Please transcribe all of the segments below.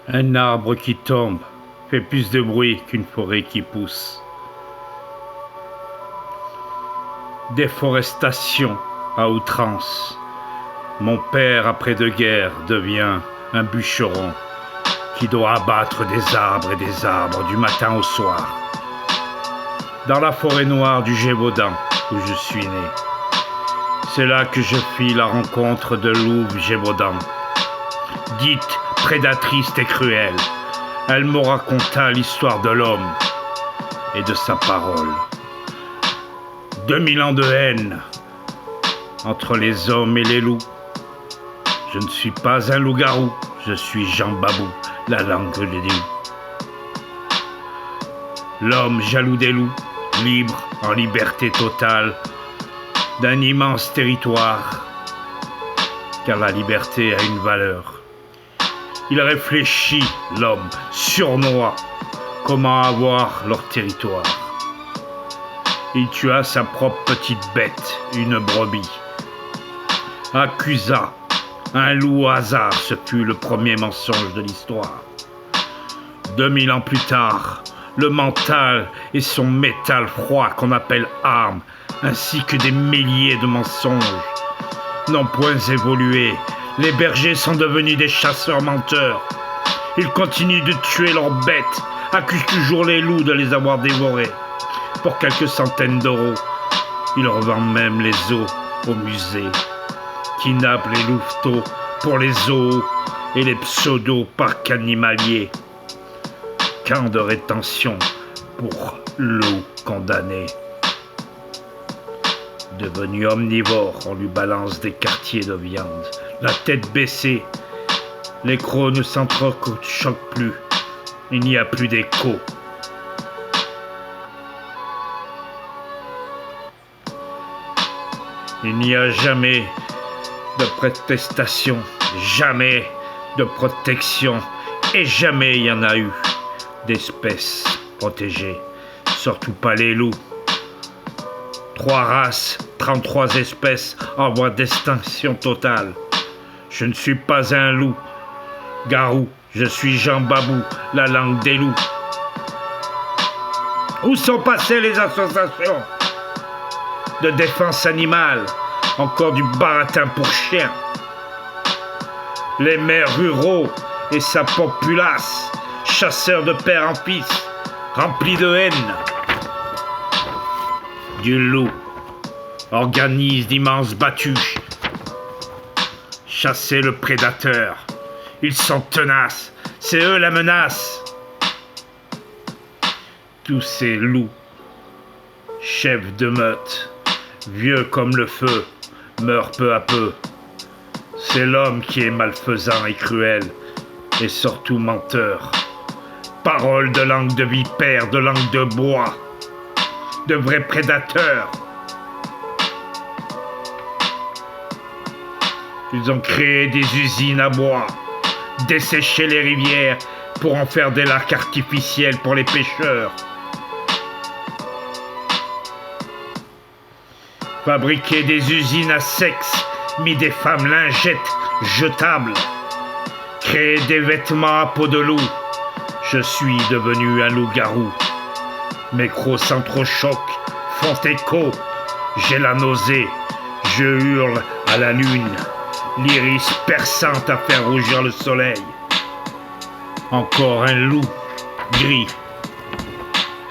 Un arbre qui tombe fait plus de bruit qu'une forêt qui pousse. Déforestation à outrance. Mon père, après deux guerres, devient un bûcheron qui doit abattre des arbres et des arbres du matin au soir. Dans la forêt noire du Gévaudan, où je suis né, c'est là que je fis la rencontre de louve Gévaudan. Dite prédatrice et cruelle, elle me raconta l'histoire de l'homme et de sa parole. 2000 ans de haine entre les hommes et les loups. Je ne suis pas un loup-garou, je suis Jean Babou, la langue des loups. L'homme jaloux des loups, libre en liberté totale, d'un immense territoire, car la liberté a une valeur. Il réfléchit, l'homme, sournois, comment avoir leur territoire. Il tua sa propre petite bête, une brebis. Accusa un loup au hasard, ce fut le premier mensonge de l'histoire. 2000 ans plus tard, le mental et son métal froid qu'on appelle âme, ainsi que des milliers de mensonges, n'ont point évolué. Les bergers sont devenus des chasseurs menteurs. Ils continuent de tuer leurs bêtes, accusent toujours les loups de les avoir dévorés. Pour quelques centaines d'euros, ils revendent même les os au musée, kidnappent les louveteaux pour les zoos et les pseudo-parcs animaliers. Camp de rétention pour loups condamnés. Devenu omnivore, on lui balance des quartiers de viande. La tête baissée, les crocs ne s'entrechoquent plus. Il n'y a plus d'écho. Il n'y a jamais de protestation, jamais de protection, et jamais il y en a eu d'espèces protégées, surtout pas les loups. 3 races, 33 espèces en voie d'extinction totale. Je ne suis pas un loup-garou, je suis Jean Babou, la langue des loups. Où sont passées les associations de défense animale? Encore du baratin pour chiens. Les maires ruraux et sa populace, chasseurs de père en fils, remplis de haine. Du loup organise d'immenses battues. Chasser le prédateur. Ils sont tenaces. C'est eux la menace. Tous ces loups, chefs de meute, vieux comme le feu, meurent peu à peu. C'est l'homme qui est malfaisant et cruel, et surtout menteur. Parole de langue de vipère, de langue de bois, de vrais prédateurs. Ils ont créé des usines à bois, desséché les rivières pour en faire des lacs artificiels pour les pêcheurs. Fabriquer des usines à sexe, mis des femmes lingettes jetables. Créer des vêtements à peau de loup. Je suis devenu un loup-garou. Mes crocs s'entrechoquent, font écho. J'ai la nausée, je hurle à la lune. L'iris perçante à faire rougir le soleil. Encore un loup gris,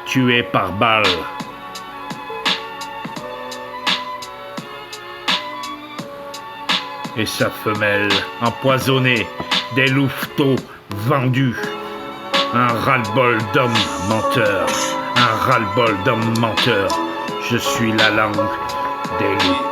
tué par balle. Et sa femelle empoisonnée, des louveteaux vendus. Un ras-le-bol d'homme menteur, un ras-le-bol d'homme menteur. Je suis la langue des loups.